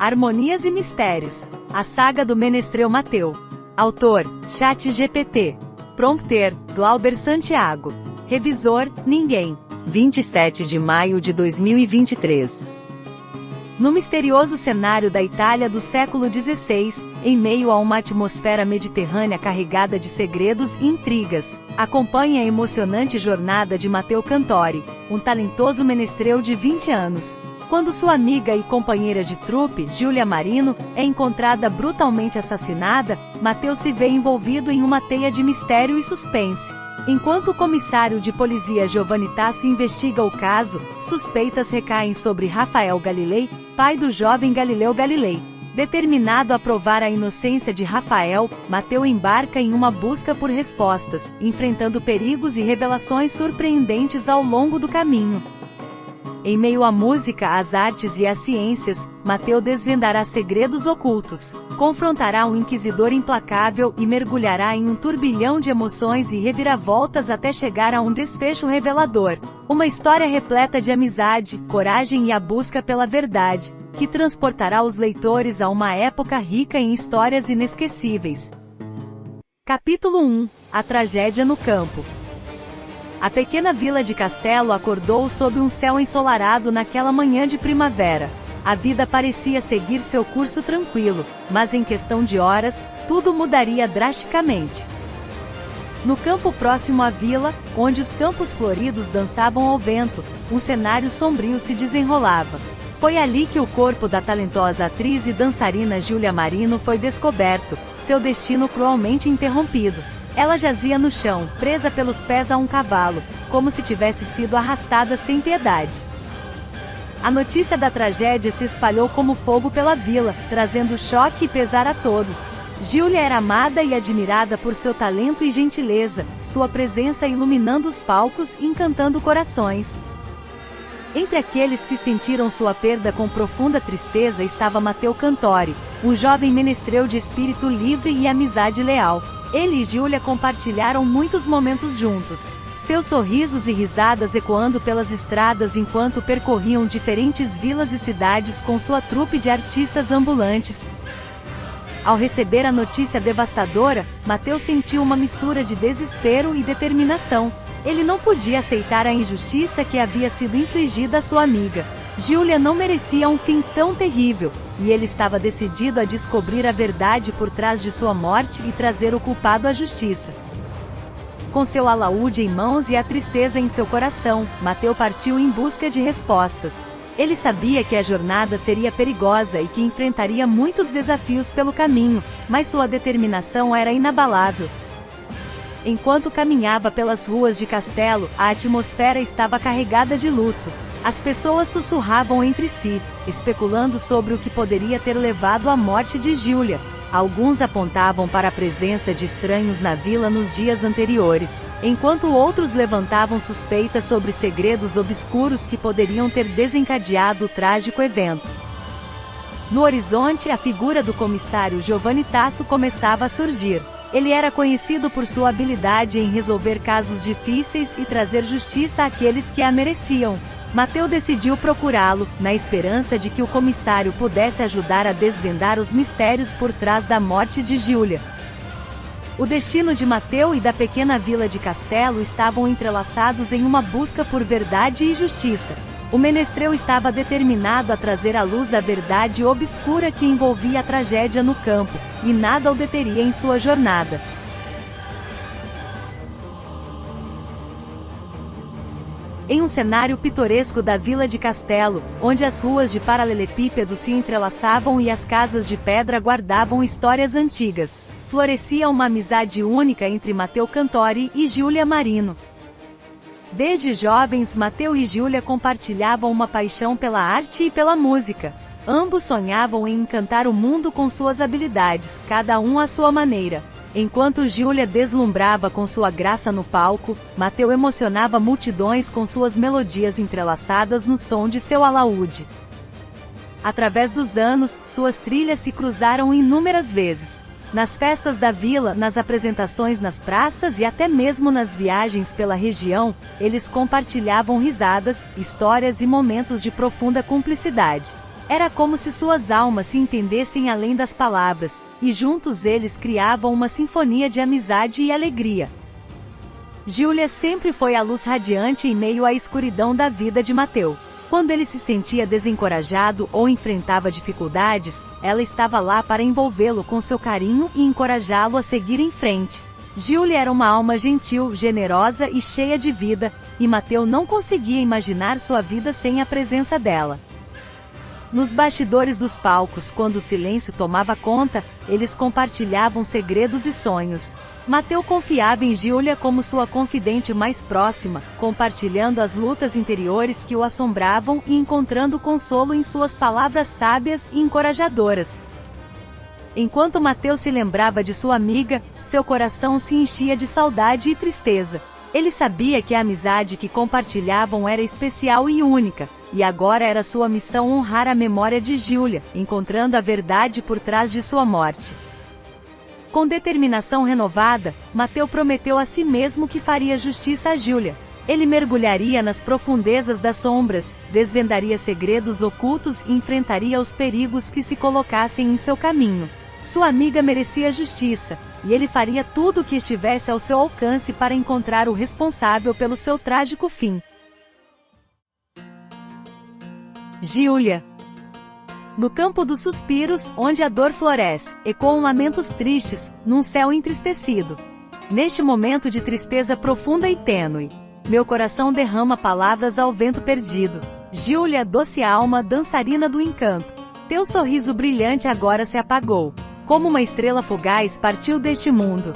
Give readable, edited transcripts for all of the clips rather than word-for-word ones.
Harmonias e Mistérios. A saga do Menestrel Mateu. Autor, ChatGPT. Prompter, Glauber Santiago. Revisor, ninguém. 27 de maio de 2023. No misterioso cenário da Itália do século XVI, em meio a uma atmosfera mediterrânea carregada de segredos e intrigas, acompanhe a emocionante jornada de Matteo Cantori, um talentoso menestrel de 20 anos. Quando sua amiga e companheira de trupe, Giulia Marino, é encontrada brutalmente assassinada, Matteo se vê envolvido em uma teia de mistério e suspense. Enquanto o comissário de polícia Giovanni Tasso investiga o caso, suspeitas recaem sobre Rafael Galilei, pai do jovem Galileu Galilei. Determinado a provar a inocência de Rafael, Matteo embarca em uma busca por respostas, enfrentando perigos e revelações surpreendentes ao longo do caminho. Em meio à música, às artes e às ciências, Matteo desvendará segredos ocultos, confrontará um inquisidor implacável e mergulhará em um turbilhão de emoções e reviravoltas até chegar a um desfecho revelador. Uma história repleta de amizade, coragem e a busca pela verdade, que transportará os leitores a uma época rica em histórias inesquecíveis. Capítulo 1. A tragédia no campo. A pequena vila de Castelo acordou sob um céu ensolarado naquela manhã de primavera. A vida parecia seguir seu curso tranquilo, mas em questão de horas, tudo mudaria drasticamente. No campo próximo à vila, onde os campos floridos dançavam ao vento, um cenário sombrio se desenrolava. Foi ali que o corpo da talentosa atriz e dançarina Giulia Marino foi descoberto, seu destino cruelmente interrompido. Ela jazia no chão, presa pelos pés a um cavalo, como se tivesse sido arrastada sem piedade. A notícia da tragédia se espalhou como fogo pela vila, trazendo choque e pesar a todos. Giulia era amada e admirada por seu talento e gentileza, sua presença iluminando os palcos e encantando corações. Entre aqueles que sentiram sua perda com profunda tristeza estava Matteo Cantori, um jovem menestrel de espírito livre e amizade leal. Ele e Giulia compartilharam muitos momentos juntos, seus sorrisos e risadas ecoando pelas estradas enquanto percorriam diferentes vilas e cidades com sua trupe de artistas ambulantes. Ao receber a notícia devastadora, Matteo sentiu uma mistura de desespero e determinação. Ele não podia aceitar a injustiça que havia sido infligida à sua amiga. Giulia não merecia um fim tão terrível, e ele estava decidido a descobrir a verdade por trás de sua morte e trazer o culpado à justiça. Com seu alaúde em mãos e a tristeza em seu coração, Matteo partiu em busca de respostas. Ele sabia que a jornada seria perigosa e que enfrentaria muitos desafios pelo caminho, mas sua determinação era inabalável. Enquanto caminhava pelas ruas de Castelo, a atmosfera estava carregada de luto. As pessoas sussurravam entre si, especulando sobre o que poderia ter levado à morte de Giulia. Alguns apontavam para a presença de estranhos na vila nos dias anteriores, enquanto outros levantavam suspeitas sobre segredos obscuros que poderiam ter desencadeado o trágico evento. No horizonte, a figura do comissário Giovanni Tasso começava a surgir. Ele era conhecido por sua habilidade em resolver casos difíceis e trazer justiça àqueles que a mereciam. Matteo decidiu procurá-lo, na esperança de que o comissário pudesse ajudar a desvendar os mistérios por trás da morte de Giulia. O destino de Matteo e da pequena vila de Castelo estavam entrelaçados em uma busca por verdade e justiça. O menestrel estava determinado a trazer à luz a verdade obscura que envolvia a tragédia no campo, e nada o deteria em sua jornada. Em um cenário pitoresco da vila de Castelo, onde as ruas de paralelepípedo se entrelaçavam e as casas de pedra guardavam histórias antigas, florescia uma amizade única entre Matteo Cantori e Giulia Marino. Desde jovens, Matteo e Giulia compartilhavam uma paixão pela arte e pela música. Ambos sonhavam em encantar o mundo com suas habilidades, cada um à sua maneira. Enquanto Giulia deslumbrava com sua graça no palco, Matteo emocionava multidões com suas melodias entrelaçadas no som de seu alaúde. Através dos anos, suas trilhas se cruzaram inúmeras vezes. Nas festas da vila, nas apresentações nas praças e até mesmo nas viagens pela região, eles compartilhavam risadas, histórias e momentos de profunda cumplicidade. Era como se suas almas se entendessem além das palavras, e juntos eles criavam uma sinfonia de amizade e alegria. Giulia sempre foi a luz radiante em meio à escuridão da vida de Matteo. Quando ele se sentia desencorajado ou enfrentava dificuldades, ela estava lá para envolvê-lo com seu carinho e encorajá-lo a seguir em frente. Giulia era uma alma gentil, generosa e cheia de vida, e Matteo não conseguia imaginar sua vida sem a presença dela. Nos bastidores dos palcos, quando o silêncio tomava conta, eles compartilhavam segredos e sonhos. Matteo confiava em Giulia como sua confidente mais próxima, compartilhando as lutas interiores que o assombravam e encontrando consolo em suas palavras sábias e encorajadoras. Enquanto Matteo se lembrava de sua amiga, seu coração se enchia de saudade e tristeza. Ele sabia que a amizade que compartilhavam era especial e única, e agora era sua missão honrar a memória de Giulia, encontrando a verdade por trás de sua morte. Com determinação renovada, Matteo prometeu a si mesmo que faria justiça a Giulia. Ele mergulharia nas profundezas das sombras, desvendaria segredos ocultos e enfrentaria os perigos que se colocassem em seu caminho. Sua amiga merecia justiça, e ele faria tudo o que estivesse ao seu alcance para encontrar o responsável pelo seu trágico fim. Giulia. No campo dos suspiros, onde a dor floresce, ecoam lamentos tristes, num céu entristecido. Neste momento de tristeza profunda e tênue, meu coração derrama palavras ao vento perdido. Giulia, doce alma, dançarina do encanto. Teu sorriso brilhante agora se apagou. Como uma estrela fugaz partiu deste mundo,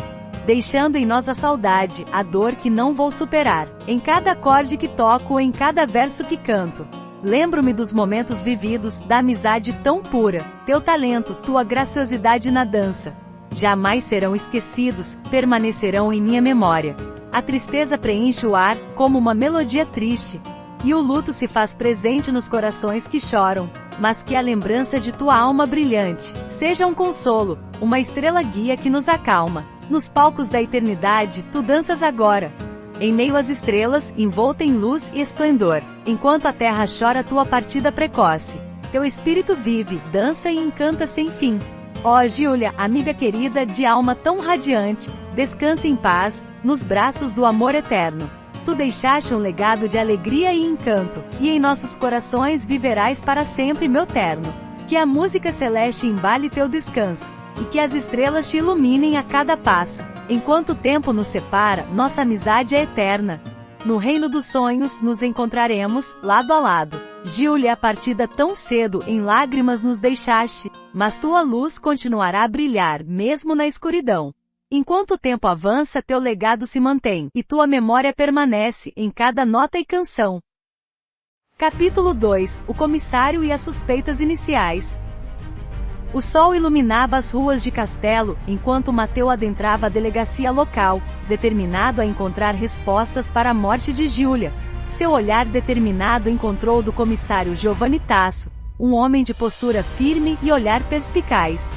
deixando em nós a saudade, a dor que não vou superar. Em cada acorde que toco, em cada verso que canto, lembro-me dos momentos vividos, da amizade tão pura. Teu talento, tua graciosidade na dança, jamais serão esquecidos, permanecerão em minha memória. A tristeza preenche o ar, como uma melodia triste, e o luto se faz presente nos corações que choram, mas que a lembrança de tua alma brilhante seja um consolo, uma estrela guia que nos acalma. Nos palcos da eternidade, tu danças agora, em meio às estrelas, envolta em luz e esplendor, enquanto a terra chora tua partida precoce. Teu espírito vive, dança e encanta sem fim. Ó Giulia, amiga querida de alma tão radiante, descanse em paz, nos braços do amor eterno. Tu deixaste um legado de alegria e encanto, e em nossos corações viverás para sempre, meu terno. Que a música celeste embale teu descanso, e que as estrelas te iluminem a cada passo. Enquanto o tempo nos separa, nossa amizade é eterna. No reino dos sonhos, nos encontraremos, lado a lado. Giulia, a partida tão cedo, em lágrimas nos deixaste, mas tua luz continuará a brilhar, mesmo na escuridão. Enquanto o tempo avança, teu legado se mantém, e tua memória permanece, em cada nota e canção. Capítulo 2. O comissário e as suspeitas iniciais. O sol iluminava as ruas de Castelo, enquanto Matteo adentrava a delegacia local, determinado a encontrar respostas para a morte de Giulia. Seu olhar determinado encontrou o do comissário Giovanni Tasso, um homem de postura firme e olhar perspicaz.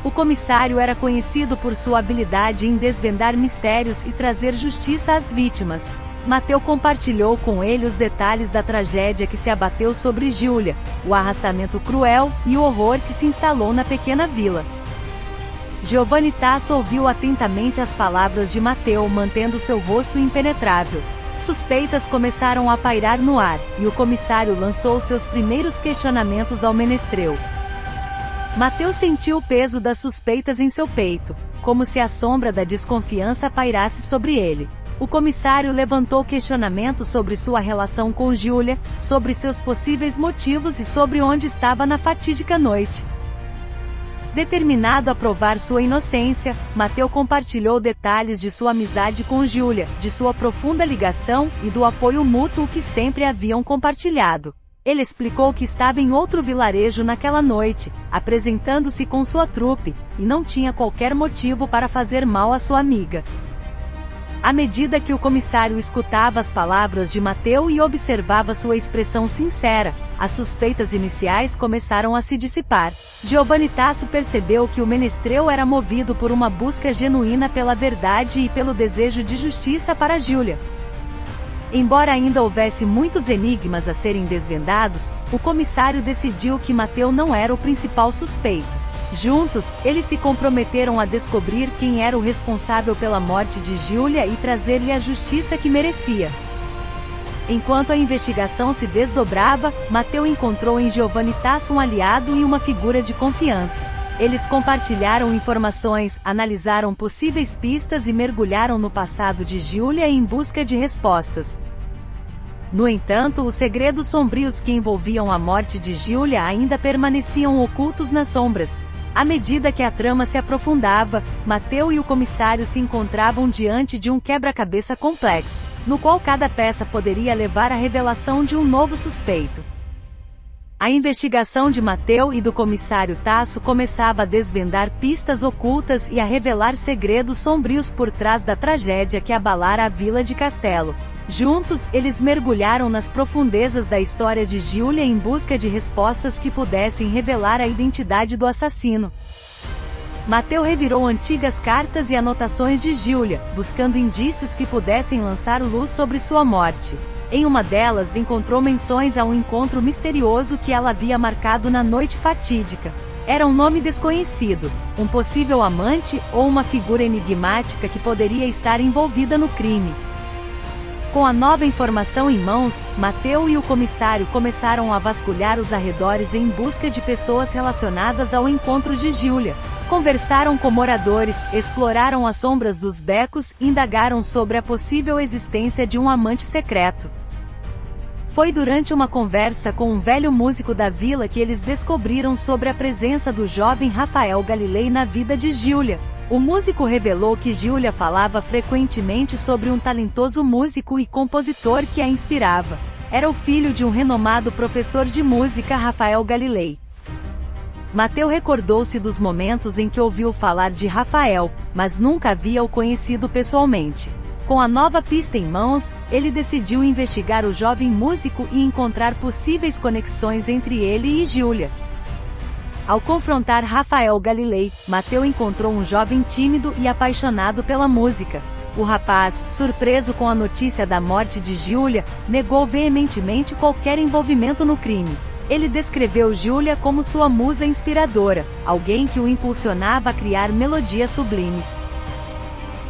O comissário era conhecido por sua habilidade em desvendar mistérios e trazer justiça às vítimas. Matteo compartilhou com ele os detalhes da tragédia que se abateu sobre Giulia, o arrastamento cruel e o horror que se instalou na pequena vila. Giovanni Tasso ouviu atentamente as palavras de Matteo, mantendo seu rosto impenetrável. Suspeitas começaram a pairar no ar, e o comissário lançou seus primeiros questionamentos ao menestrel. Matteo sentiu o peso das suspeitas em seu peito, como se a sombra da desconfiança pairasse sobre ele. O comissário levantou questionamentos sobre sua relação com Giulia, sobre seus possíveis motivos e sobre onde estava na fatídica noite. Determinado a provar sua inocência, Matteo compartilhou detalhes de sua amizade com Giulia, de sua profunda ligação e do apoio mútuo que sempre haviam compartilhado. Ele explicou que estava em outro vilarejo naquela noite, apresentando-se com sua trupe, e não tinha qualquer motivo para fazer mal à sua amiga. À medida que o comissário escutava as palavras de Matteo e observava sua expressão sincera, as suspeitas iniciais começaram a se dissipar. Giovanni Tasso percebeu que o menestrel era movido por uma busca genuína pela verdade e pelo desejo de justiça para Giulia. Embora ainda houvesse muitos enigmas a serem desvendados, o comissário decidiu que Mateu não era o principal suspeito. Juntos, eles se comprometeram a descobrir quem era o responsável pela morte de Giulia e trazer-lhe a justiça que merecia. Enquanto a investigação se desdobrava, Mateu encontrou em Giovanni Tasso um aliado e uma figura de confiança. Eles compartilharam informações, analisaram possíveis pistas e mergulharam no passado de Giulia em busca de respostas. No entanto, os segredos sombrios que envolviam a morte de Giulia ainda permaneciam ocultos nas sombras. À medida que a trama se aprofundava, Mateu e o comissário se encontravam diante de um quebra-cabeça complexo, no qual cada peça poderia levar à revelação de um novo suspeito. A investigação de Mateu e do comissário Tasso começava a desvendar pistas ocultas e a revelar segredos sombrios por trás da tragédia que abalara a vila de Castelo. Juntos, eles mergulharam nas profundezas da história de Giulia em busca de respostas que pudessem revelar a identidade do assassino. Mateu revirou antigas cartas e anotações de Giulia, buscando indícios que pudessem lançar luz sobre sua morte. Em uma delas encontrou menções a um encontro misterioso que ela havia marcado na noite fatídica. Era um nome desconhecido, um possível amante ou uma figura enigmática que poderia estar envolvida no crime. Com a nova informação em mãos, Mateu e o comissário começaram a vasculhar os arredores em busca de pessoas relacionadas ao encontro de Giulia. Conversaram com moradores, exploraram as sombras dos becos e indagaram sobre a possível existência de um amante secreto. Foi durante uma conversa com um velho músico da vila que eles descobriram sobre a presença do jovem Rafael Galilei na vida de Giulia. O músico revelou que Giulia falava frequentemente sobre um talentoso músico e compositor que a inspirava. Era o filho de um renomado professor de música, Rafael Galilei. Mateu recordou-se dos momentos em que ouviu falar de Rafael, mas nunca havia o conhecido pessoalmente. Com a nova pista em mãos, ele decidiu investigar o jovem músico e encontrar possíveis conexões entre ele e Giulia. Ao confrontar Rafael Galilei, Mateu encontrou um jovem tímido e apaixonado pela música. O rapaz, surpreso com a notícia da morte de Giulia, negou veementemente qualquer envolvimento no crime. Ele descreveu Giulia como sua musa inspiradora, alguém que o impulsionava a criar melodias sublimes.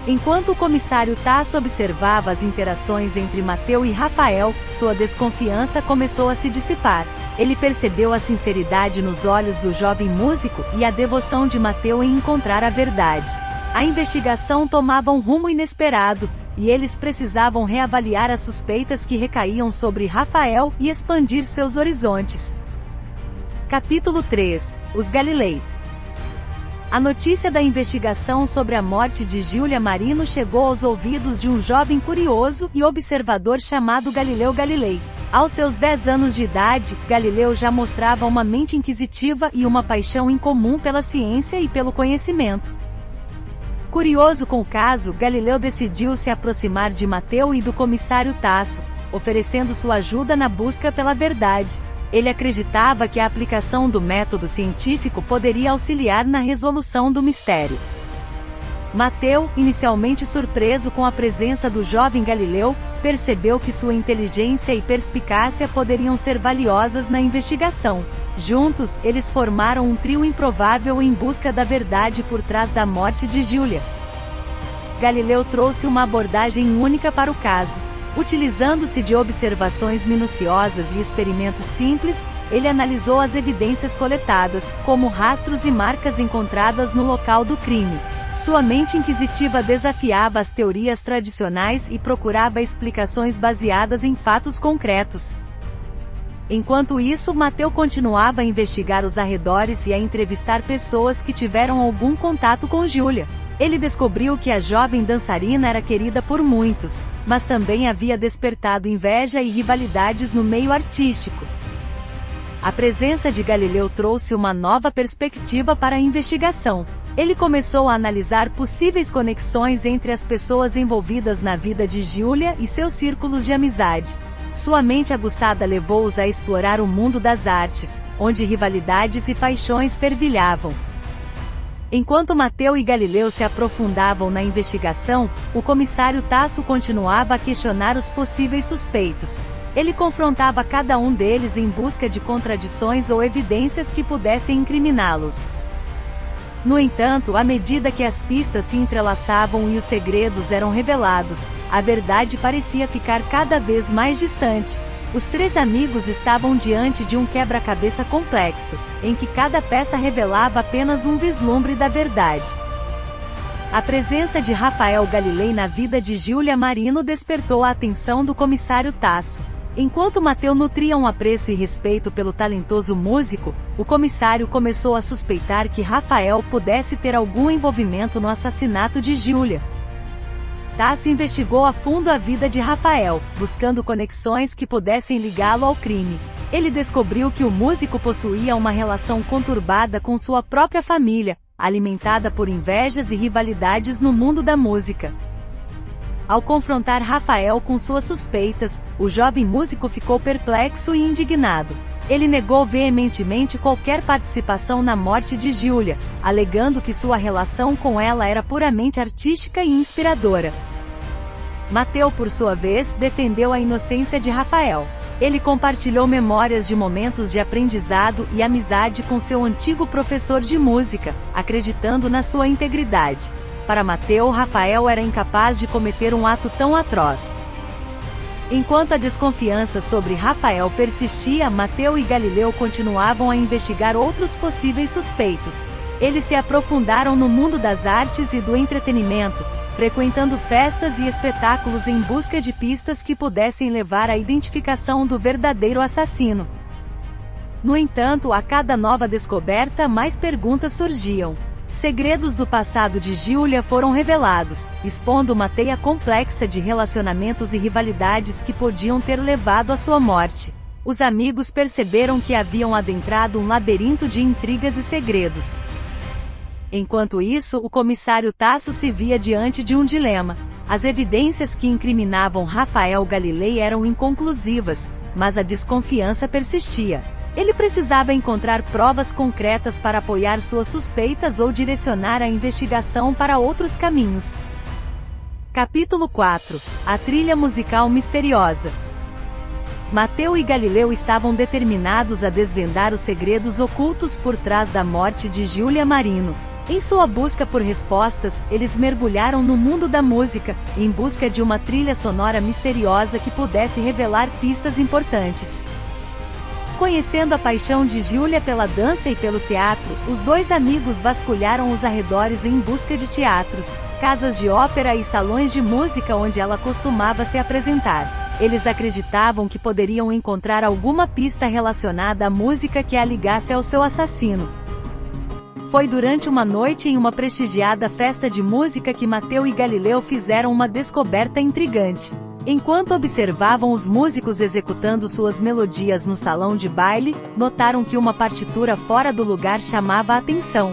Enquanto o comissário Tasso observava as interações entre Mateu e Rafael, sua desconfiança começou a se dissipar. Ele percebeu a sinceridade nos olhos do jovem músico e a devoção de Mateu em encontrar a verdade. A investigação tomava um rumo inesperado, e eles precisavam reavaliar as suspeitas que recaíam sobre Rafael e expandir seus horizontes. Capítulo 3 – Os Galilei. A notícia da investigação sobre a morte de Giulia Marino chegou aos ouvidos de um jovem curioso e observador chamado Galileu Galilei. Aos seus 10 anos de idade, Galileu já mostrava uma mente inquisitiva e uma paixão incomum pela ciência e pelo conhecimento. Curioso com o caso, Galileu decidiu se aproximar de Mateu e do comissário Tasso, oferecendo sua ajuda na busca pela verdade. Ele acreditava que a aplicação do método científico poderia auxiliar na resolução do mistério. Mateu, inicialmente surpreso com a presença do jovem Galileu, percebeu que sua inteligência e perspicácia poderiam ser valiosas na investigação. Juntos, eles formaram um trio improvável em busca da verdade por trás da morte de Giulia. Galileu trouxe uma abordagem única para o caso. Utilizando-se de observações minuciosas e experimentos simples, ele analisou as evidências coletadas, como rastros e marcas encontradas no local do crime. Sua mente inquisitiva desafiava as teorias tradicionais e procurava explicações baseadas em fatos concretos. Enquanto isso, Mateu continuava a investigar os arredores e a entrevistar pessoas que tiveram algum contato com Giulia. Ele descobriu que a jovem dançarina era querida por muitos, mas também havia despertado inveja e rivalidades no meio artístico. A presença de Galileu trouxe uma nova perspectiva para a investigação. Ele começou a analisar possíveis conexões entre as pessoas envolvidas na vida de Giulia e seus círculos de amizade. Sua mente aguçada levou-os a explorar o mundo das artes, onde rivalidades e paixões fervilhavam. Enquanto Mateu e Galileu se aprofundavam na investigação, o comissário Tasso continuava a questionar os possíveis suspeitos. Ele confrontava cada um deles em busca de contradições ou evidências que pudessem incriminá-los. No entanto, à medida que as pistas se entrelaçavam e os segredos eram revelados, a verdade parecia ficar cada vez mais distante. Os três amigos estavam diante de um quebra-cabeça complexo, em que cada peça revelava apenas um vislumbre da verdade. A presença de Rafael Galilei na vida de Giulia Marino despertou a atenção do comissário Tasso. Enquanto Mateu nutria um apreço e respeito pelo talentoso músico, o comissário começou a suspeitar que Rafael pudesse ter algum envolvimento no assassinato de Giulia. Tasso investigou a fundo a vida de Rafael, buscando conexões que pudessem ligá-lo ao crime. Ele descobriu que o músico possuía uma relação conturbada com sua própria família, alimentada por invejas e rivalidades no mundo da música. Ao confrontar Rafael com suas suspeitas, o jovem músico ficou perplexo e indignado. Ele negou veementemente qualquer participação na morte de Giulia, alegando que sua relação com ela era puramente artística e inspiradora. Mateu, por sua vez, defendeu a inocência de Rafael. Ele compartilhou memórias de momentos de aprendizado e amizade com seu antigo professor de música, acreditando na sua integridade. Para Mateu, Rafael era incapaz de cometer um ato tão atroz. Enquanto a desconfiança sobre Rafael persistia, Mateu e Galileu continuavam a investigar outros possíveis suspeitos. Eles se aprofundaram no mundo das artes e do entretenimento, frequentando festas e espetáculos em busca de pistas que pudessem levar à identificação do verdadeiro assassino. No entanto, a cada nova descoberta, mais perguntas surgiam. Segredos do passado de Giulia foram revelados, expondo uma teia complexa de relacionamentos e rivalidades que podiam ter levado à sua morte. Os amigos perceberam que haviam adentrado um labirinto de intrigas e segredos. Enquanto isso, o comissário Tasso se via diante de um dilema. As evidências que incriminavam Rafael Galilei eram inconclusivas, mas a desconfiança persistia. Ele precisava encontrar provas concretas para apoiar suas suspeitas ou direcionar a investigação para outros caminhos. Capítulo 4. A trilha musical misteriosa. Mateu e Galileu estavam determinados a desvendar os segredos ocultos por trás da morte de Giulia Marino. Em sua busca por respostas, eles mergulharam no mundo da música, em busca de uma trilha sonora misteriosa que pudesse revelar pistas importantes. Conhecendo a paixão de Giulia pela dança e pelo teatro, os dois amigos vasculharam os arredores em busca de teatros, casas de ópera e salões de música onde ela costumava se apresentar. Eles acreditavam que poderiam encontrar alguma pista relacionada à música que a ligasse ao seu assassino. Foi durante uma noite em uma prestigiada festa de música que Mateu e Galileu fizeram uma descoberta intrigante. Enquanto observavam os músicos executando suas melodias no salão de baile, notaram que uma partitura fora do lugar chamava a atenção.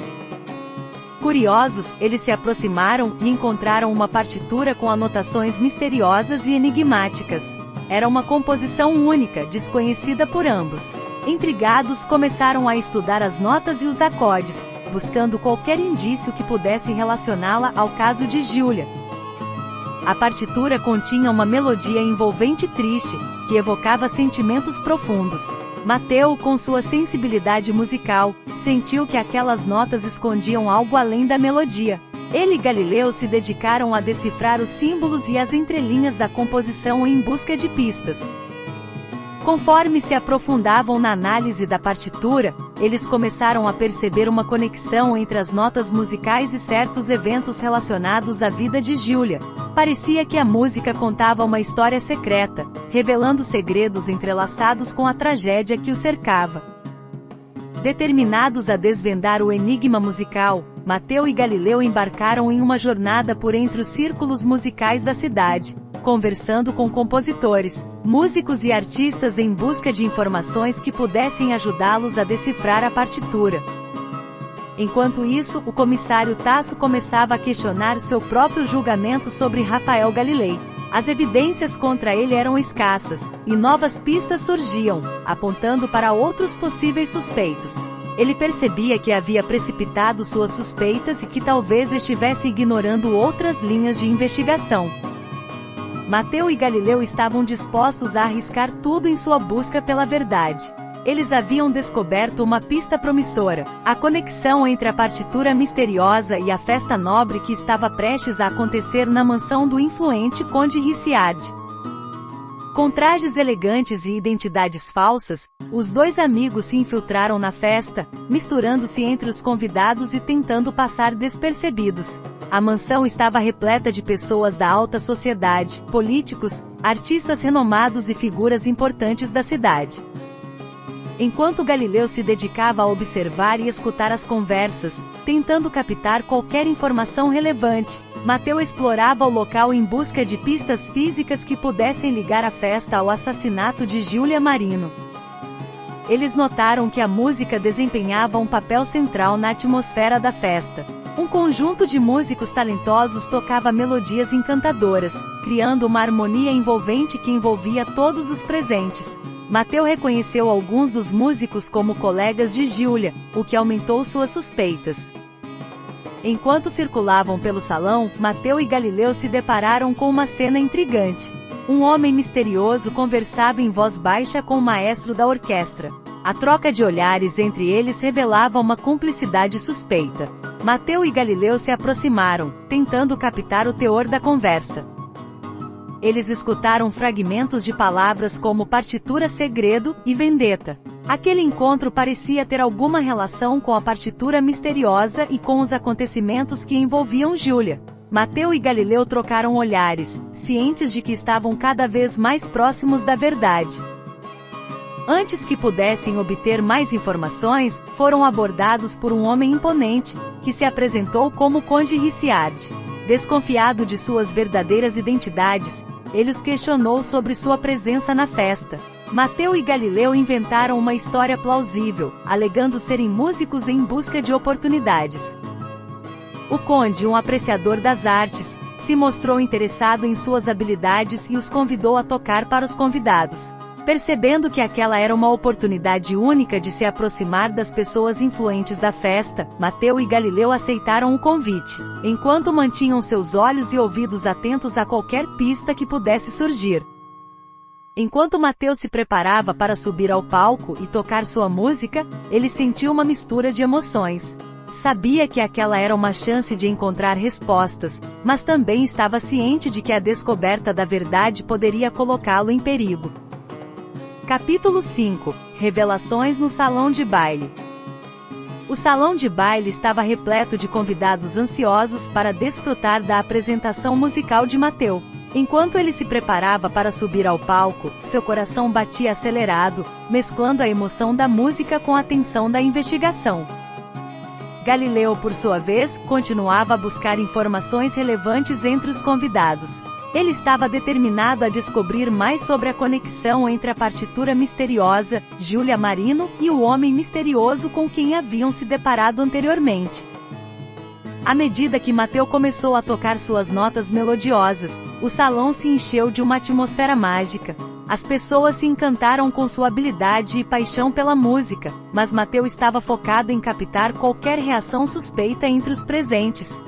Curiosos, eles se aproximaram e encontraram uma partitura com anotações misteriosas e enigmáticas. Era uma composição única, desconhecida por ambos. Intrigados, começaram a estudar as notas e os acordes, buscando qualquer indício que pudesse relacioná-la ao caso de Giulia. A partitura continha uma melodia envolvente e triste, que evocava sentimentos profundos. Mateu, com sua sensibilidade musical, sentiu que aquelas notas escondiam algo além da melodia. Ele e Galileu se dedicaram a decifrar os símbolos e as entrelinhas da composição em busca de pistas. Conforme se aprofundavam na análise da partitura, eles começaram a perceber uma conexão entre as notas musicais e certos eventos relacionados à vida de Giulia. Parecia que a música contava uma história secreta, revelando segredos entrelaçados com a tragédia que o cercava. Determinados a desvendar o enigma musical, Mateu e Galileu embarcaram em uma jornada por entre os círculos musicais da cidade, conversando com compositores, músicos e artistas em busca de informações que pudessem ajudá-los a decifrar a partitura. Enquanto isso, o comissário Tasso começava a questionar seu próprio julgamento sobre Rafael Galilei. As evidências contra ele eram escassas, e novas pistas surgiam, apontando para outros possíveis suspeitos. Ele percebia que havia precipitado suas suspeitas e que talvez estivesse ignorando outras linhas de investigação. Mateu e Galileu estavam dispostos a arriscar tudo em sua busca pela verdade. Eles haviam descoberto uma pista promissora, a conexão entre a partitura misteriosa e a festa nobre que estava prestes a acontecer na mansão do influente Conde Ricciardi. Com trajes elegantes e identidades falsas, os dois amigos se infiltraram na festa, misturando-se entre os convidados e tentando passar despercebidos. A mansão estava repleta de pessoas da alta sociedade, políticos, artistas renomados e figuras importantes da cidade. Enquanto Galileu se dedicava a observar e escutar as conversas, tentando captar qualquer informação relevante, Mateu explorava o local em busca de pistas físicas que pudessem ligar a festa ao assassinato de Giulia Marino. Eles notaram que a música desempenhava um papel central na atmosfera da festa. Um conjunto de músicos talentosos tocava melodias encantadoras, criando uma harmonia envolvente que envolvia todos os presentes. Mateu reconheceu alguns dos músicos como colegas de Giulia, o que aumentou suas suspeitas. Enquanto circulavam pelo salão, Mateu e Galileu se depararam com uma cena intrigante. Um homem misterioso conversava em voz baixa com o maestro da orquestra. A troca de olhares entre eles revelava uma cumplicidade suspeita. Mateu e Galileu se aproximaram, tentando captar o teor da conversa. Eles escutaram fragmentos de palavras como partitura segredo e vendetta. Aquele encontro parecia ter alguma relação com a partitura misteriosa e com os acontecimentos que envolviam Giulia. Mateu e Galileu trocaram olhares, cientes de que estavam cada vez mais próximos da verdade. Antes que pudessem obter mais informações, foram abordados por um homem imponente, que se apresentou como Conde Ricciardi. Desconfiado de suas verdadeiras identidades, ele os questionou sobre sua presença na festa. Mateu e Galileu inventaram uma história plausível, alegando serem músicos em busca de oportunidades. O conde, um apreciador das artes, se mostrou interessado em suas habilidades e os convidou a tocar para os convidados. Percebendo que aquela era uma oportunidade única de se aproximar das pessoas influentes da festa, Mateu e Galileu aceitaram o convite, enquanto mantinham seus olhos e ouvidos atentos a qualquer pista que pudesse surgir. Enquanto Mateu se preparava para subir ao palco e tocar sua música, ele sentiu uma mistura de emoções. Sabia que aquela era uma chance de encontrar respostas, mas também estava ciente de que a descoberta da verdade poderia colocá-lo em perigo. Capítulo 5 – Revelações no salão de baile. O salão de baile estava repleto de convidados ansiosos para desfrutar da apresentação musical de Mateu. Enquanto ele se preparava para subir ao palco, seu coração batia acelerado, mesclando a emoção da música com a tensão da investigação. Galileu, por sua vez, continuava a buscar informações relevantes entre os convidados. Ele estava determinado a descobrir mais sobre a conexão entre a partitura misteriosa, Giulia Marino, e o homem misterioso com quem haviam se deparado anteriormente. À medida que Mateu começou a tocar suas notas melodiosas, o salão se encheu de uma atmosfera mágica. As pessoas se encantaram com sua habilidade e paixão pela música, mas Mateu estava focado em captar qualquer reação suspeita entre os presentes.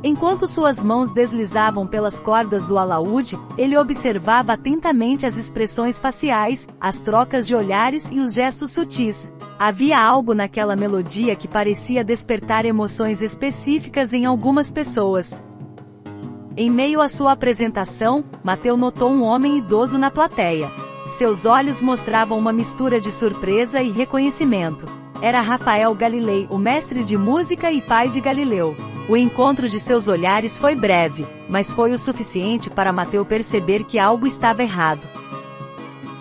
Enquanto suas mãos deslizavam pelas cordas do alaúde, ele observava atentamente as expressões faciais, as trocas de olhares e os gestos sutis. Havia algo naquela melodia que parecia despertar emoções específicas em algumas pessoas. Em meio à sua apresentação, Mateu notou um homem idoso na plateia. Seus olhos mostravam uma mistura de surpresa e reconhecimento. Era Rafael Galilei, o mestre de música e pai de Galileu. O encontro de seus olhares foi breve, mas foi o suficiente para Mateu perceber que algo estava errado.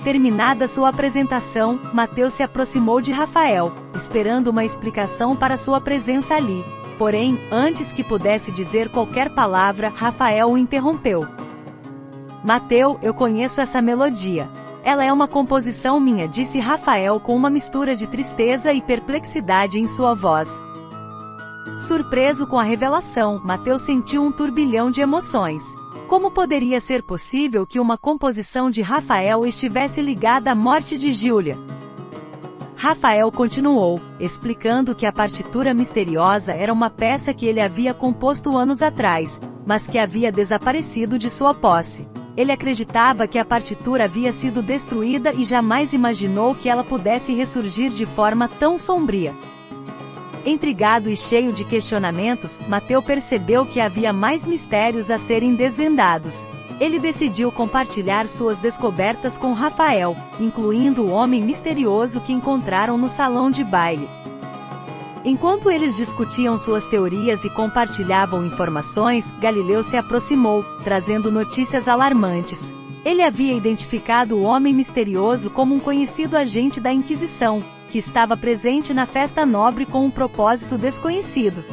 Terminada sua apresentação, Mateu se aproximou de Rafael, esperando uma explicação para sua presença ali. Porém, antes que pudesse dizer qualquer palavra, Rafael o interrompeu. Mateu, eu conheço essa melodia. Ela é uma composição minha, disse Rafael com uma mistura de tristeza e perplexidade em sua voz. Surpreso com a revelação, Mateu sentiu um turbilhão de emoções. Como poderia ser possível que uma composição de Rafael estivesse ligada à morte de Giulia? Rafael continuou, explicando que a partitura misteriosa era uma peça que ele havia composto anos atrás, mas que havia desaparecido de sua posse. Ele acreditava que a partitura havia sido destruída e jamais imaginou que ela pudesse ressurgir de forma tão sombria. Intrigado e cheio de questionamentos, Mateu percebeu que havia mais mistérios a serem desvendados. Ele decidiu compartilhar suas descobertas com Rafael, incluindo o homem misterioso que encontraram no salão de baile. Enquanto eles discutiam suas teorias e compartilhavam informações, Galileu se aproximou, trazendo notícias alarmantes. Ele havia identificado o homem misterioso como um conhecido agente da Inquisição, que estava presente na festa nobre com um propósito desconhecido.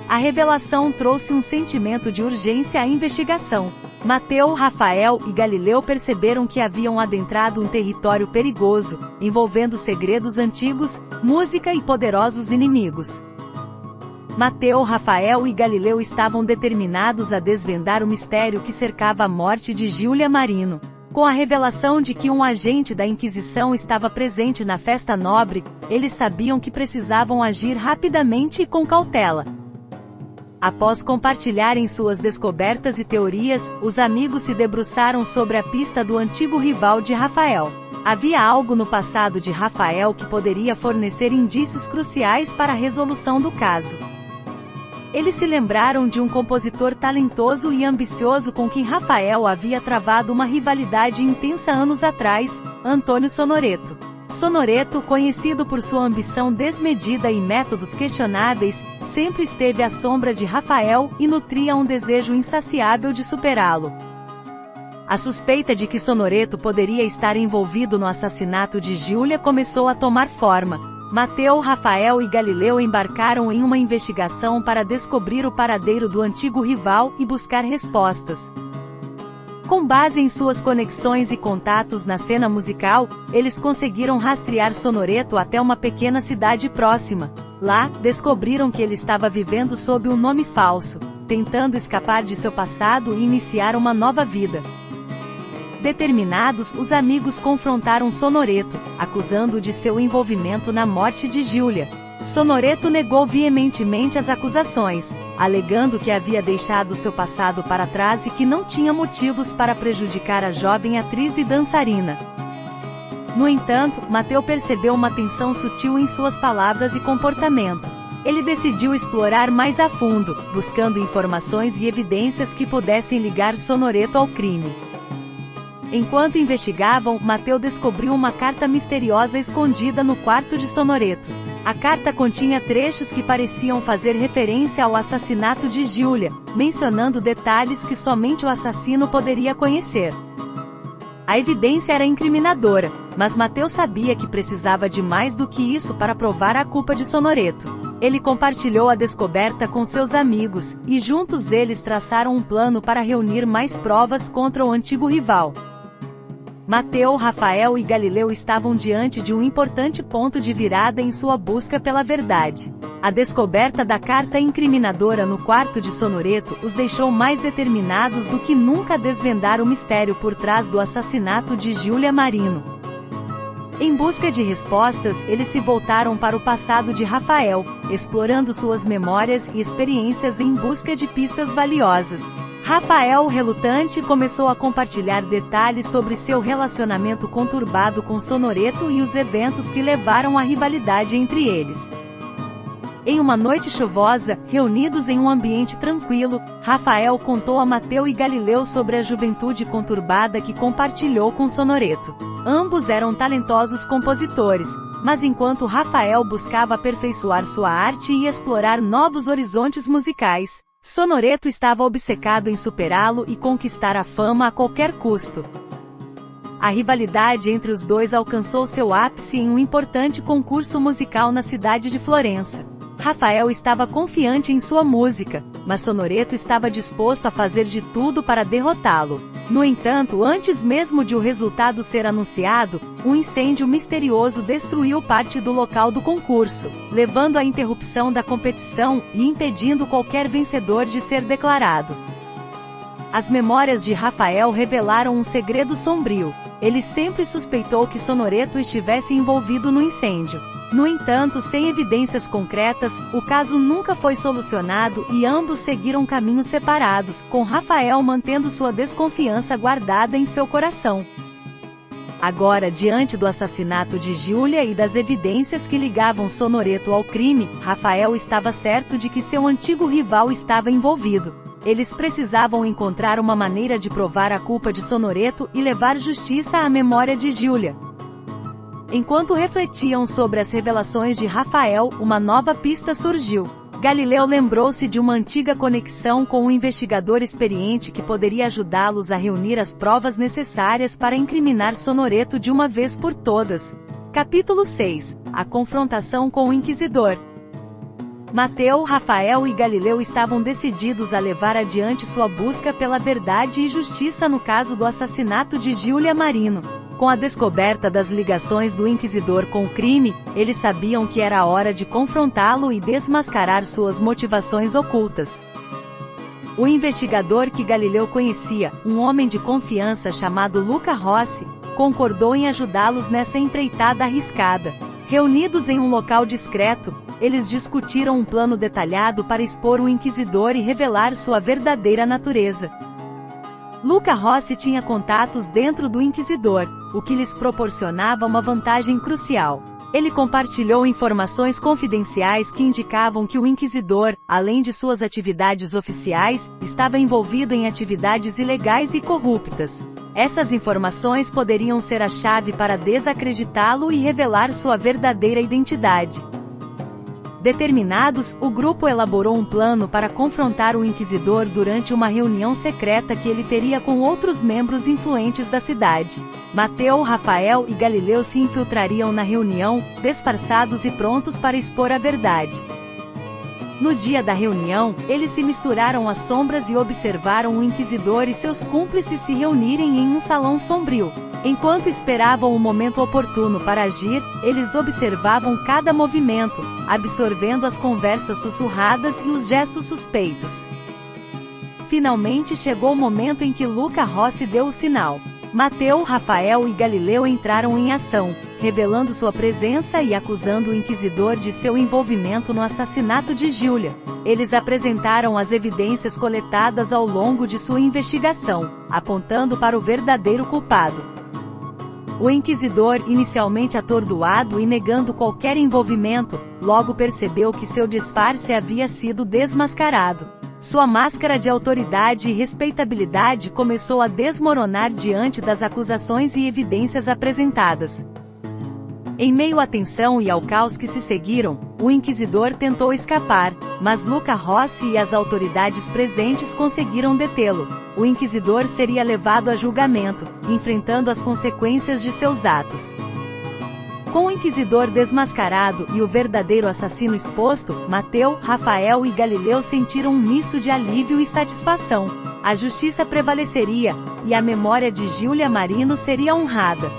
A revelação trouxe um sentimento de urgência à investigação. Mateu, Rafael e Galileu perceberam que haviam adentrado um território perigoso, envolvendo segredos antigos, música e poderosos inimigos. Mateu, Rafael e Galileu estavam determinados a desvendar o mistério que cercava a morte de Giulia Marino. Com a revelação de que um agente da Inquisição estava presente na festa nobre, eles sabiam que precisavam agir rapidamente e com cautela. Após compartilharem suas descobertas e teorias, os amigos se debruçaram sobre a pista do antigo rival de Rafael. Havia algo no passado de Rafael que poderia fornecer indícios cruciais para a resolução do caso. Eles se lembraram de um compositor talentoso e ambicioso com quem Rafael havia travado uma rivalidade intensa anos atrás, Antônio Sonoreto. Sonoreto, conhecido por sua ambição desmedida e métodos questionáveis, sempre esteve à sombra de Rafael e nutria um desejo insaciável de superá-lo. A suspeita de que Sonoreto poderia estar envolvido no assassinato de Giulia começou a tomar forma. Mateu, Rafael e Galileu embarcaram em uma investigação para descobrir o paradeiro do antigo rival e buscar respostas. Com base em suas conexões e contatos na cena musical, eles conseguiram rastrear Sonoreto até uma pequena cidade próxima. Lá, descobriram que ele estava vivendo sob um nome falso, tentando escapar de seu passado e iniciar uma nova vida. Determinados, os amigos confrontaram Sonoreto, acusando-o de seu envolvimento na morte de Giulia. Sonoreto negou veementemente as acusações, alegando que havia deixado seu passado para trás e que não tinha motivos para prejudicar a jovem atriz e dançarina. No entanto, Mateu percebeu uma tensão sutil em suas palavras e comportamento. Ele decidiu explorar mais a fundo, buscando informações e evidências que pudessem ligar Sonoreto ao crime. Enquanto investigavam, Mateu descobriu uma carta misteriosa escondida no quarto de Sonoreto. A carta continha trechos que pareciam fazer referência ao assassinato de Giulia, mencionando detalhes que somente o assassino poderia conhecer. A evidência era incriminadora, mas Mateu sabia que precisava de mais do que isso para provar a culpa de Sonoreto. Ele compartilhou a descoberta com seus amigos, e juntos eles traçaram um plano para reunir mais provas contra o antigo rival. Mateu, Rafael e Galileu estavam diante de um importante ponto de virada em sua busca pela verdade. A descoberta da carta incriminadora no quarto de Sonoreto os deixou mais determinados do que nunca a desvendar o mistério por trás do assassinato de Giulia Marino. Em busca de respostas, eles se voltaram para o passado de Rafael, explorando suas memórias e experiências em busca de pistas valiosas. Rafael, relutante, começou a compartilhar detalhes sobre seu relacionamento conturbado com Sonoreto e os eventos que levaram à rivalidade entre eles. Em uma noite chuvosa, reunidos em um ambiente tranquilo, Rafael contou a Mateu e Galileu sobre a juventude conturbada que compartilhou com Sonoreto. Ambos eram talentosos compositores, mas enquanto Rafael buscava aperfeiçoar sua arte e explorar novos horizontes musicais, Sonoreto estava obcecado em superá-lo e conquistar a fama a qualquer custo. A rivalidade entre os dois alcançou seu ápice em um importante concurso musical na cidade de Florença. Rafael estava confiante em sua música, mas Sonoreto estava disposto a fazer de tudo para derrotá-lo. No entanto, antes mesmo de o resultado ser anunciado, um incêndio misterioso destruiu parte do local do concurso, levando à interrupção da competição e impedindo qualquer vencedor de ser declarado. As memórias de Rafael revelaram um segredo sombrio. Ele sempre suspeitou que Sonoretto estivesse envolvido no incêndio. No entanto, sem evidências concretas, o caso nunca foi solucionado e ambos seguiram caminhos separados, com Rafael mantendo sua desconfiança guardada em seu coração. Agora, diante do assassinato de Giulia e das evidências que ligavam Sonoretto ao crime, Rafael estava certo de que seu antigo rival estava envolvido. Eles precisavam encontrar uma maneira de provar a culpa de Sonoretto e levar justiça à memória de Giulia. Enquanto refletiam sobre as revelações de Rafael, uma nova pista surgiu. Galileu lembrou-se de uma antiga conexão com um investigador experiente que poderia ajudá-los a reunir as provas necessárias para incriminar Sonoretto de uma vez por todas. Capítulo 6. A confrontação com o Inquisidor. Mateu, Rafael e Galileu estavam decididos a levar adiante sua busca pela verdade e justiça no caso do assassinato de Giulia Marino. Com a descoberta das ligações do Inquisidor com o crime, eles sabiam que era a hora de confrontá-lo e desmascarar suas motivações ocultas. O investigador que Galileu conhecia, um homem de confiança chamado Luca Rossi, concordou em ajudá-los nessa empreitada arriscada. Reunidos em um local discreto, eles discutiram um plano detalhado para expor o Inquisidor e revelar sua verdadeira natureza. Luca Rossi tinha contatos dentro do Inquisidor, o que lhes proporcionava uma vantagem crucial. Ele compartilhou informações confidenciais que indicavam que o Inquisidor, além de suas atividades oficiais, estava envolvido em atividades ilegais e corruptas. Essas informações poderiam ser a chave para desacreditá-lo e revelar sua verdadeira identidade. Determinados, o grupo elaborou um plano para confrontar o Inquisidor durante uma reunião secreta que ele teria com outros membros influentes da cidade. Mateu, Rafael e Galileu se infiltrariam na reunião, disfarçados e prontos para expor a verdade. No dia da reunião, eles se misturaram às sombras e observaram o Inquisidor e seus cúmplices se reunirem em um salão sombrio. Enquanto esperavam o momento oportuno para agir, eles observavam cada movimento, absorvendo as conversas sussurradas e os gestos suspeitos. Finalmente chegou o momento em que Luca Rossi deu o sinal. Mateu, Rafael e Galileu entraram em ação, revelando sua presença e acusando o Inquisidor de seu envolvimento no assassinato de Giulia. Eles apresentaram as evidências coletadas ao longo de sua investigação, apontando para o verdadeiro culpado. O Inquisidor, inicialmente atordoado e negando qualquer envolvimento, logo percebeu que seu disfarce havia sido desmascarado. Sua máscara de autoridade e respeitabilidade começou a desmoronar diante das acusações e evidências apresentadas. Em meio à tensão e ao caos que se seguiram, o Inquisidor tentou escapar, mas Luca Rossi e as autoridades presentes conseguiram detê-lo. O Inquisidor seria levado a julgamento, enfrentando as consequências de seus atos. Com o Inquisidor desmascarado e o verdadeiro assassino exposto, Mateu, Rafael e Galileu sentiram um misto de alívio e satisfação. A justiça prevaleceria, e a memória de Giulia Marino seria honrada.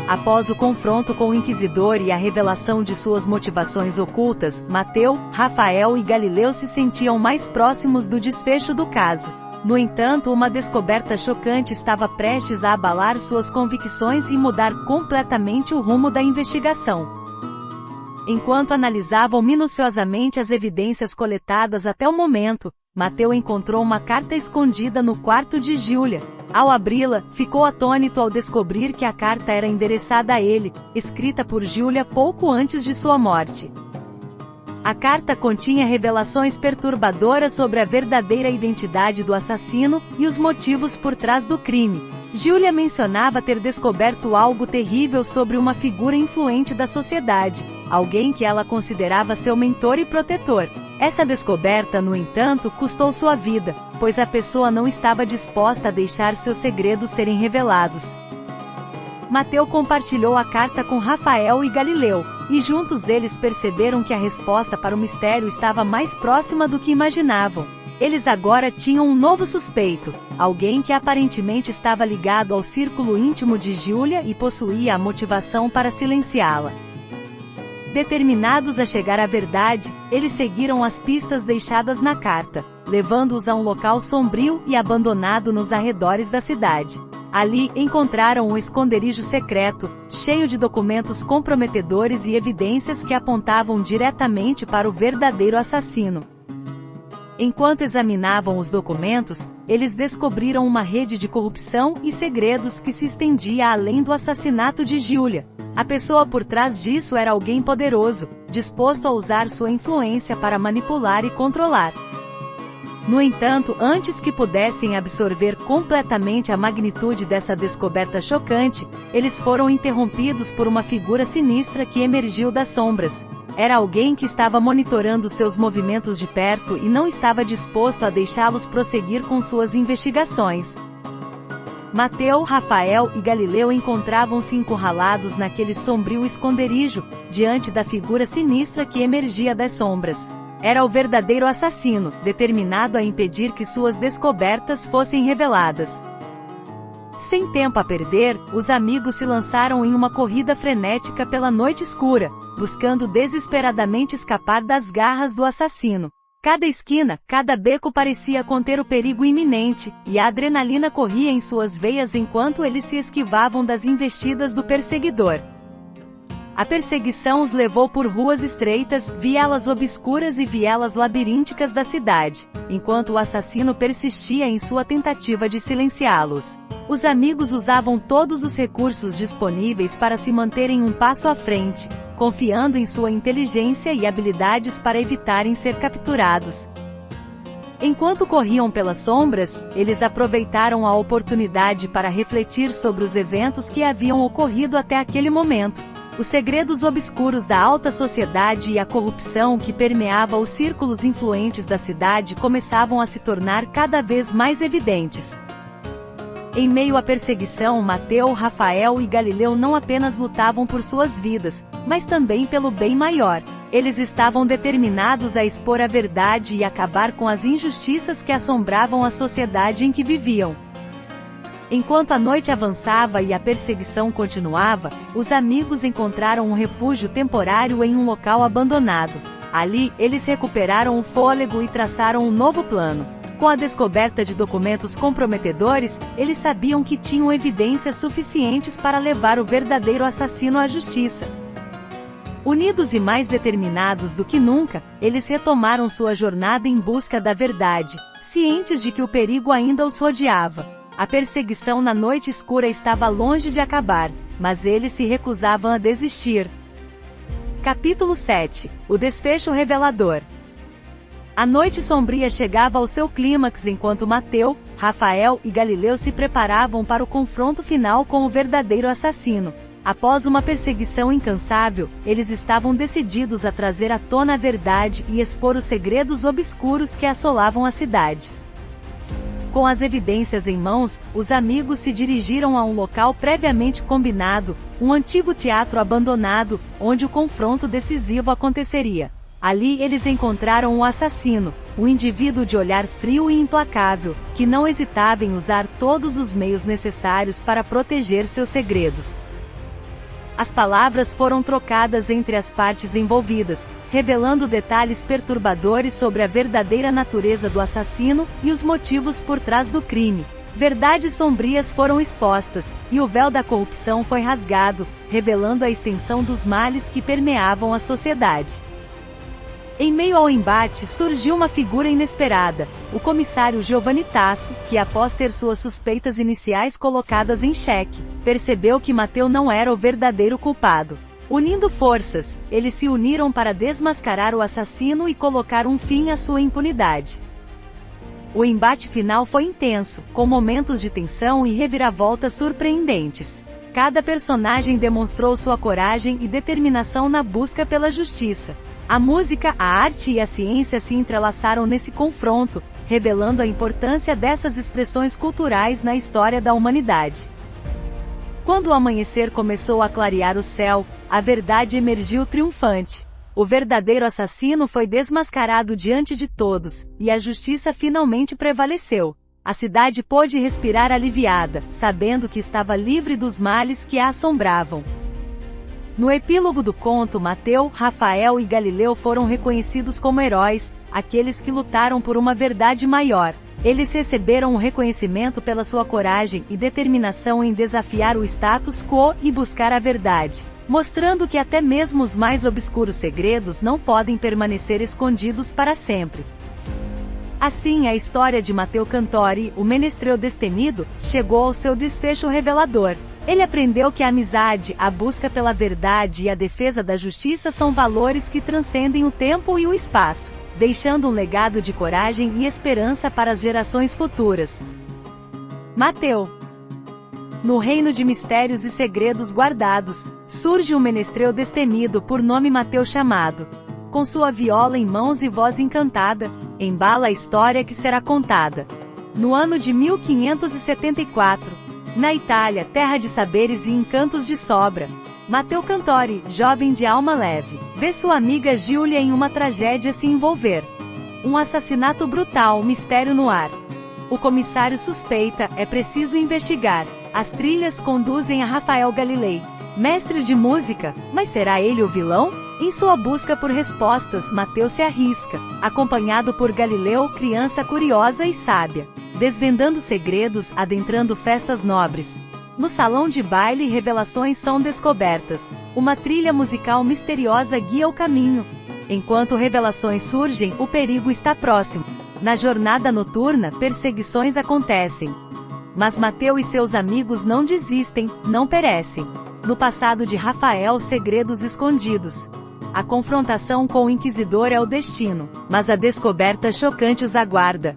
Após o confronto com o Inquisidor e a revelação de suas motivações ocultas, Mateu, Rafael e Galileu se sentiam mais próximos do desfecho do caso. No entanto, uma descoberta chocante estava prestes a abalar suas convicções e mudar completamente o rumo da investigação. Enquanto analisavam minuciosamente as evidências coletadas até o momento, Mateu encontrou uma carta escondida no quarto de Giulia. Ao abri-la, ficou atônito ao descobrir que a carta era endereçada a ele, escrita por Giulia pouco antes de sua morte. A carta continha revelações perturbadoras sobre a verdadeira identidade do assassino e os motivos por trás do crime. Giulia mencionava ter descoberto algo terrível sobre uma figura influente da sociedade, alguém que ela considerava seu mentor e protetor. Essa descoberta, no entanto, custou sua vida, pois a pessoa não estava disposta a deixar seus segredos serem revelados. Mateu compartilhou a carta com Rafael e Galileu, e juntos eles perceberam que a resposta para o mistério estava mais próxima do que imaginavam. Eles agora tinham um novo suspeito, alguém que aparentemente estava ligado ao círculo íntimo de Giulia e possuía a motivação para silenciá-la. Determinados a chegar à verdade, eles seguiram as pistas deixadas na carta, levando-os a um local sombrio e abandonado nos arredores da cidade. Ali, encontraram um esconderijo secreto, cheio de documentos comprometedores e evidências que apontavam diretamente para o verdadeiro assassino. Enquanto examinavam os documentos, eles descobriram uma rede de corrupção e segredos que se estendia além do assassinato de Julia. A pessoa por trás disso era alguém poderoso, disposto a usar sua influência para manipular e controlar. No entanto, antes que pudessem absorver completamente a magnitude dessa descoberta chocante, eles foram interrompidos por uma figura sinistra que emergiu das sombras. Era alguém que estava monitorando seus movimentos de perto e não estava disposto a deixá-los prosseguir com suas investigações. Mateu, Rafael e Galileu encontravam-se encurralados naquele sombrio esconderijo, diante da figura sinistra que emergia das sombras. Era o verdadeiro assassino, determinado a impedir que suas descobertas fossem reveladas. Sem tempo a perder, os amigos se lançaram em uma corrida frenética pela noite escura, buscando desesperadamente escapar das garras do assassino. Cada esquina, cada beco parecia conter o perigo iminente, e a adrenalina corria em suas veias enquanto eles se esquivavam das investidas do perseguidor. A perseguição os levou por ruas estreitas, vielas obscuras e vielas labirínticas da cidade, enquanto o assassino persistia em sua tentativa de silenciá-los. Os amigos usavam todos os recursos disponíveis para se manterem um passo à frente, confiando em sua inteligência e habilidades para evitarem ser capturados. Enquanto corriam pelas sombras, eles aproveitaram a oportunidade para refletir sobre os eventos que haviam ocorrido até aquele momento. Os segredos obscuros da alta sociedade e a corrupção que permeava os círculos influentes da cidade começavam a se tornar cada vez mais evidentes. Em meio à perseguição, Mateu, Rafael e Galileu não apenas lutavam por suas vidas, mas também pelo bem maior. Eles estavam determinados a expor a verdade e acabar com as injustiças que assombravam a sociedade em que viviam. Enquanto a noite avançava e a perseguição continuava, os amigos encontraram um refúgio temporário em um local abandonado. Ali, eles recuperaram o fôlego e traçaram um novo plano. Com a descoberta de documentos comprometedores, eles sabiam que tinham evidências suficientes para levar o verdadeiro assassino à justiça. Unidos e mais determinados do que nunca, eles retomaram sua jornada em busca da verdade, cientes de que o perigo ainda os rodeava. A perseguição na noite escura estava longe de acabar, mas eles se recusavam a desistir. Capítulo 7 – O desfecho revelador. A noite sombria chegava ao seu clímax enquanto Mateu, Rafael e Galileu se preparavam para o confronto final com o verdadeiro assassino. Após uma perseguição incansável, eles estavam decididos a trazer à tona a verdade e expor os segredos obscuros que assolavam a cidade. Com as evidências em mãos, os amigos se dirigiram a um local previamente combinado, um antigo teatro abandonado, onde o confronto decisivo aconteceria. Ali eles encontraram o assassino, um indivíduo de olhar frio e implacável, que não hesitava em usar todos os meios necessários para proteger seus segredos. As palavras foram trocadas entre as partes envolvidas, revelando detalhes perturbadores sobre a verdadeira natureza do assassino e os motivos por trás do crime. Verdades sombrias foram expostas, e o véu da corrupção foi rasgado, revelando a extensão dos males que permeavam a sociedade. Em meio ao embate surgiu uma figura inesperada, o comissário Giovanni Tasso, que após ter suas suspeitas iniciais colocadas em xeque, percebeu que Mateu não era o verdadeiro culpado. Unindo forças, eles se uniram para desmascarar o assassino e colocar um fim à sua impunidade. O embate final foi intenso, com momentos de tensão e reviravoltas surpreendentes. Cada personagem demonstrou sua coragem e determinação na busca pela justiça. A música, a arte e a ciência se entrelaçaram nesse confronto, revelando a importância dessas expressões culturais na história da humanidade. Quando o amanhecer começou a clarear o céu, a verdade emergiu triunfante. O verdadeiro assassino foi desmascarado diante de todos, e a justiça finalmente prevaleceu. A cidade pôde respirar aliviada, sabendo que estava livre dos males que a assombravam. No epílogo do conto, Mateu, Rafael e Galileu foram reconhecidos como heróis, aqueles que lutaram por uma verdade maior. Eles receberam o reconhecimento pela sua coragem e determinação em desafiar o status quo e buscar a verdade, mostrando que até mesmo os mais obscuros segredos não podem permanecer escondidos para sempre. Assim, a história de Mateu Cantori, o menestrel destemido, chegou ao seu desfecho revelador. Ele aprendeu que a amizade, a busca pela verdade e a defesa da justiça são valores que transcendem o tempo e o espaço, deixando um legado de coragem e esperança para as gerações futuras. Mateu. No reino de mistérios e segredos guardados, surge um menestrel destemido por nome Mateu chamado. Com sua viola em mãos e voz encantada, embala a história que será contada. No ano de 1574, na Itália, terra de saberes e encantos de sobra, Mateu Cantori, jovem de alma leve, vê sua amiga Giulia em uma tragédia se envolver. Um assassinato brutal, mistério no ar. O comissário suspeita, é preciso investigar. As trilhas conduzem a Rafael Galilei, mestre de música, mas será ele o vilão? Em sua busca por respostas, Mateu se arrisca, acompanhado por Galileu, criança curiosa e sábia, desvendando segredos, adentrando festas nobres. No salão de baile, revelações são descobertas. Uma trilha musical misteriosa guia o caminho. Enquanto revelações surgem, o perigo está próximo. Na jornada noturna, perseguições acontecem. Mas Mateu e seus amigos não desistem, não perecem. No passado de Rafael, segredos escondidos. A confrontação com o Inquisidor é o destino, mas a descoberta chocante os aguarda.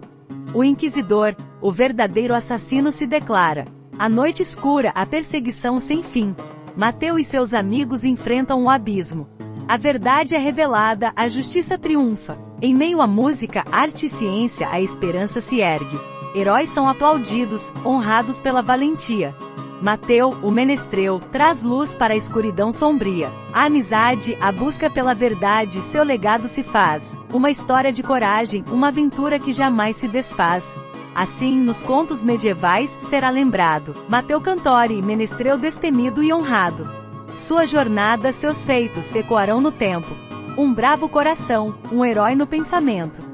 O Inquisidor, o verdadeiro assassino, se declara. A noite escura, a perseguição sem fim. Mateu e seus amigos enfrentam o abismo. A verdade é revelada, a justiça triunfa. Em meio à música, arte e ciência, a esperança se ergue. Heróis são aplaudidos, honrados pela valentia. Mateu, o menestrel, traz luz para a escuridão sombria. A amizade, a busca pela verdade, seu legado se faz. Uma história de coragem, uma aventura que jamais se desfaz. Assim, nos contos medievais, será lembrado. Mateu Cantori, menestrel destemido e honrado. Sua jornada, seus feitos, ecoarão no tempo. Um bravo coração, um herói no pensamento.